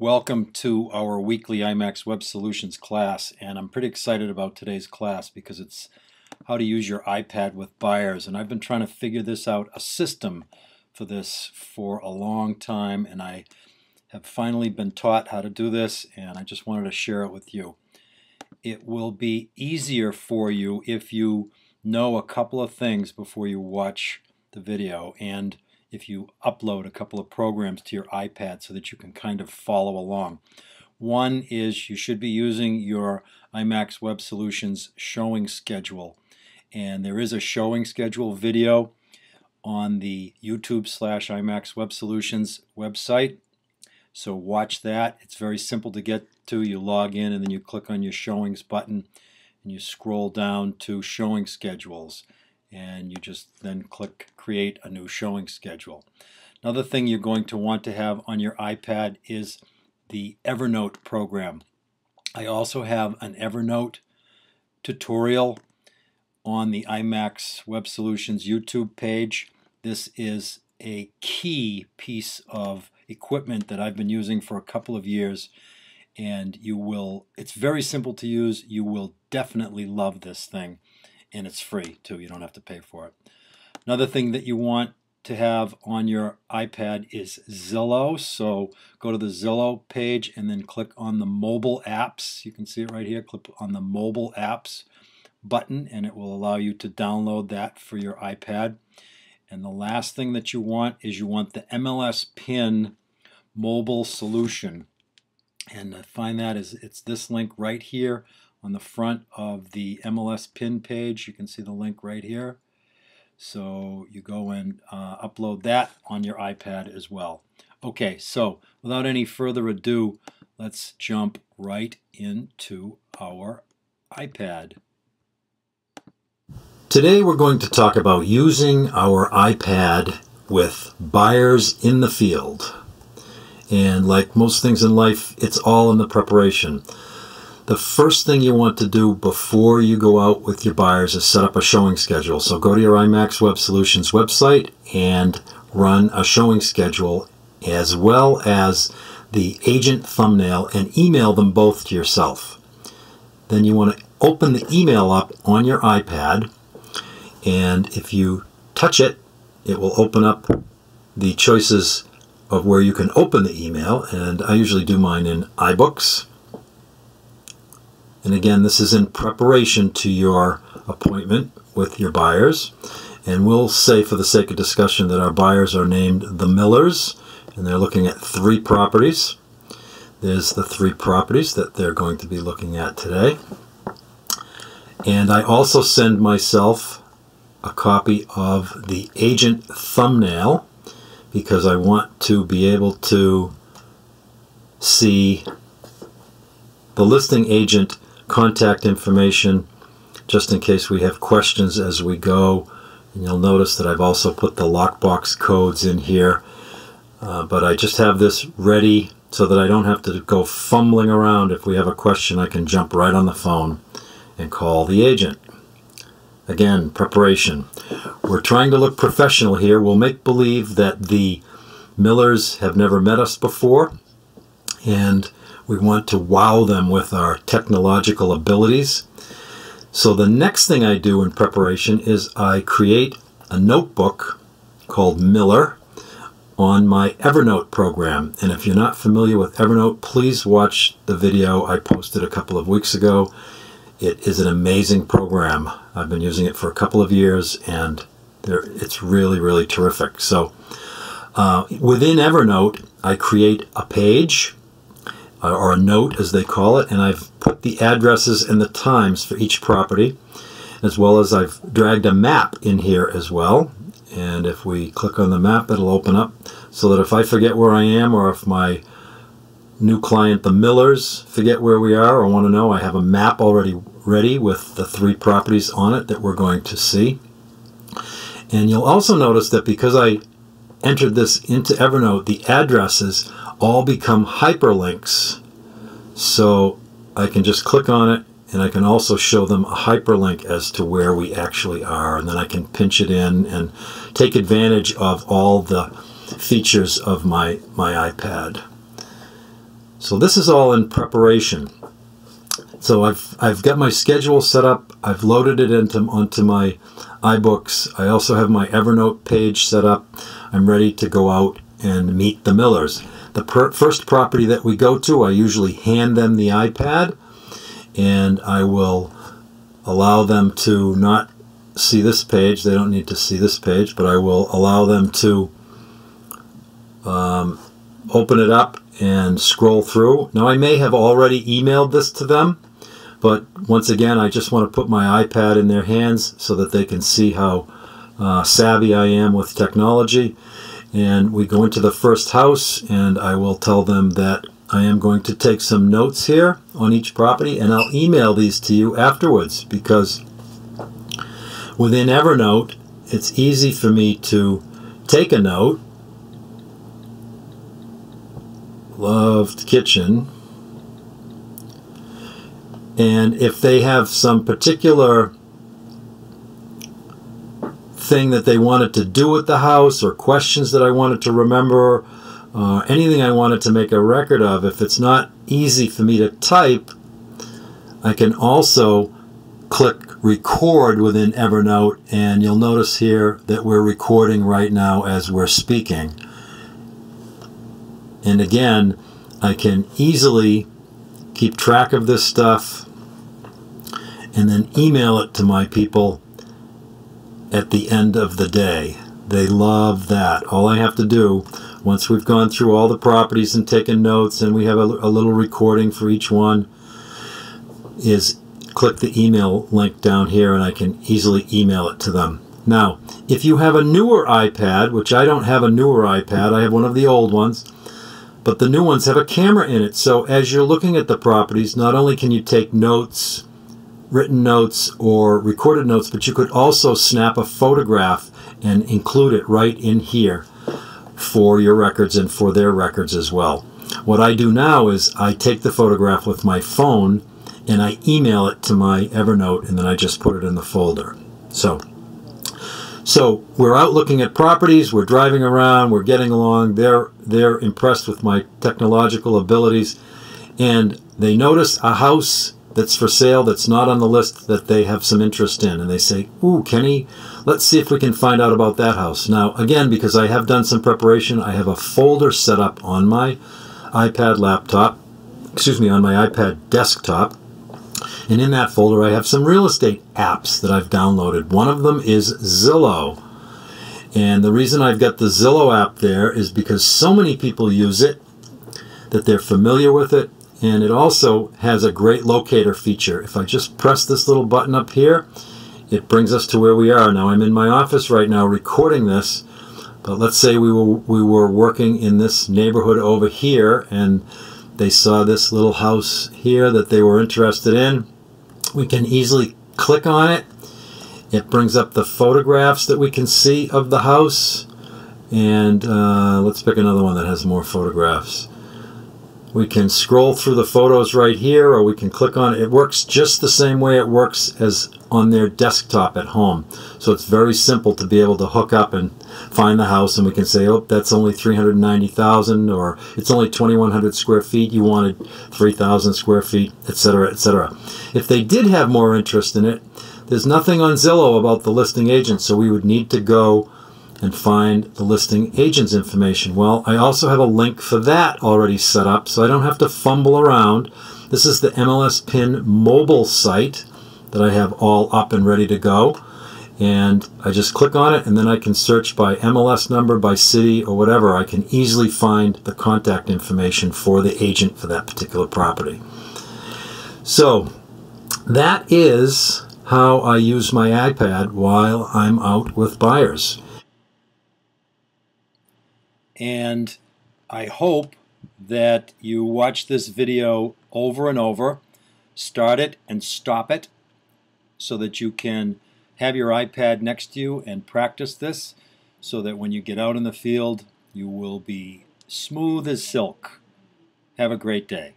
Welcome to our weekly iMaxWebSolutions class, and I'm pretty excited about today's class because it's how to use your iPad with buyers. And I've been trying to figure this out, a system for this for a long time, and I have finally been taught how to do this, and I just wanted to share it with you. It will be easier for you if you know a couple of things before you watch the video, and if you upload a couple of programs to your iPad so that you can kind of follow along. One is you should be using your iMaxWebSolutions showing schedule. And there is a showing schedule video on the YouTube/iMaxWebSolutions website. So watch that. It's very simple to get to. You log in and then you click on your showings button and you scroll down to showing schedules. And you just then click create a new showing schedule. Another thing you're going to want to have on your iPad is the Evernote program. I also have an Evernote tutorial on the iMaxWebSolutions YouTube page. This is a key piece of equipment that I've been using for a couple of years, and it's very simple to use. You will definitely love this thing. And it's free too, you don't have to pay for it. Another thing that you want to have on your iPad is Zillow. So go to the Zillow page and then click on the mobile apps. You can see it right here. Click on the mobile apps button and it will allow you to download that for your iPad. And the last thing that you want is you want the MLS PIN mobile solution. And to find that it's this link right here on the front of the MLS PIN page. You can see the link right here. So you go and upload that on your iPad as well. Okay, so without any further ado, let's jump right into our iPad. Today we're going to talk about using our iPad with buyers in the field. And like most things in life, it's all in the preparation. The first thing you want to do before you go out with your buyers is set up a showing schedule. So go to your iMaxWebSolutions website and run a showing schedule as well as the agent thumbnail and email them both to yourself. Then you want to open the email up on your iPad, and if you touch it, it will open up the choices of where you can open the email, and I usually do mine in iBooks. And again, this is in preparation to your appointment with your buyers. And we'll say for the sake of discussion that our buyers are named the Millers, and they're looking at 3 properties. There's the 3 properties that they're going to be looking at today. And I also send myself a copy of the agent thumbnail because I want to be able to see the listing agent contact information just in case we have questions as we go. And you'll notice that I've also put the lockbox codes in here, but I just have this ready so that I don't have to go fumbling around. If we have a question, I can jump right on the phone and call the agent. Again, preparation. We're trying to look professional here. We'll make believe that the Millers have never met us before, and we want to wow them with our technological abilities. So the next thing I do in preparation is I create a notebook called Miller on my Evernote program. And if you're not familiar with Evernote, please watch the video I posted a couple of weeks ago. It is an amazing program. I've been using it for a couple of years, and it's really, really terrific. So within Evernote, I create a page, or a note as they call it, and I've put the addresses and the times for each property, as well as I've dragged a map in here as well. And if we click on the map, it'll open up so that if I forget where I am, or if my new client, the Millers, forget where we are or want to know, I have a map already ready with the 3 properties on it that we're going to see. And you'll also notice that because I entered this into Evernote, the addresses all become hyperlinks. So I can just click on it, and I can also show them a hyperlink as to where we actually are, and then I can pinch it in and take advantage of all the features of my iPad. So this is all in preparation. So I've got my schedule set up. I've loaded it onto my iBooks. I also have my Evernote page set up. I'm ready to go out and meet the Millers. The first property that we go to, I usually hand them the iPad, and I will allow them to not see this page. They don't need to see this page, but I will allow them to open it up and scroll through. Now, I may have already emailed this to them, but once again, I just want to put my iPad in their hands so that they can see how savvy I am with technology. And we go into the first house, and I will tell them that I am going to take some notes here on each property, and I'll email these to you afterwards, because within Evernote, it's easy for me to take a note. Loved kitchen. And if they have some particular thing that they wanted to do at the house, or questions that I wanted to remember, anything I wanted to make a record of, if it's not easy for me to type, I can also click record within Evernote, and you'll notice here that we're recording right now as we're speaking. And again, I can easily keep track of this stuff and then email it to my people at the end of the day. They love that. All I have to do, once we've gone through all the properties and taken notes, and we have a little recording for each one, is click the email link down here, and I can easily email it to them. Now, if you have a newer iPad, which I don't have a newer iPad, I have one of the old ones, but the new ones have a camera in it. So as you're looking at the properties, not only can you take notes, written notes or recorded notes, but you could also snap a photograph and include it right in here for your records and for their records as well. What I do now is I take the photograph with my phone and I email it to my Evernote, and then I just put it in the folder. So we're out looking at properties, we're driving around, we're getting along, they're impressed with my technological abilities, and they notice a house that's for sale that's not on the list that they have some interest in, and they say, "Ooh, Kenny, let's see if we can find out about that house." Now, again, because I have done some preparation, I have a folder set up on my iPad on my iPad desktop. And in that folder, I have some real estate apps that I've downloaded. One of them is Zillow. And the reason I've got the Zillow app there is because so many people use it that they're familiar with it. And it also has a great locator feature. If I just press this little button up here, it brings us to where we are. Now, I'm in my office right now recording this. But let's say we were working in this neighborhood over here, and they saw this little house here that they were interested in. We can easily click on it. It brings up the photographs that we can see of the house. And let's pick another one that has more photographs. We can scroll through the photos right here, or we can click on it. It works just the same way it works as on their desktop at home. So it's very simple to be able to hook up and find the house, and we can say, oh, that's only $390,000, or it's only 2,100 square feet. You wanted 3,000 square feet, etc., etc. If they did have more interest in it, there's nothing on Zillow about the listing agent, so we would need to go and find the listing agent's information. Well, I also have a link for that already set up, so I don't have to fumble around. This is the MLS PIN mobile site that I have all up and ready to go. And I just click on it, and then I can search by MLS number, by city, or whatever. I can easily find the contact information for the agent for that particular property. So that is how I use my iPad while I'm out with buyers. And I hope that you watch this video over and over, start it and stop it, so that you can have your iPad next to you and practice this, so that when you get out in the field, you will be smooth as silk. Have a great day.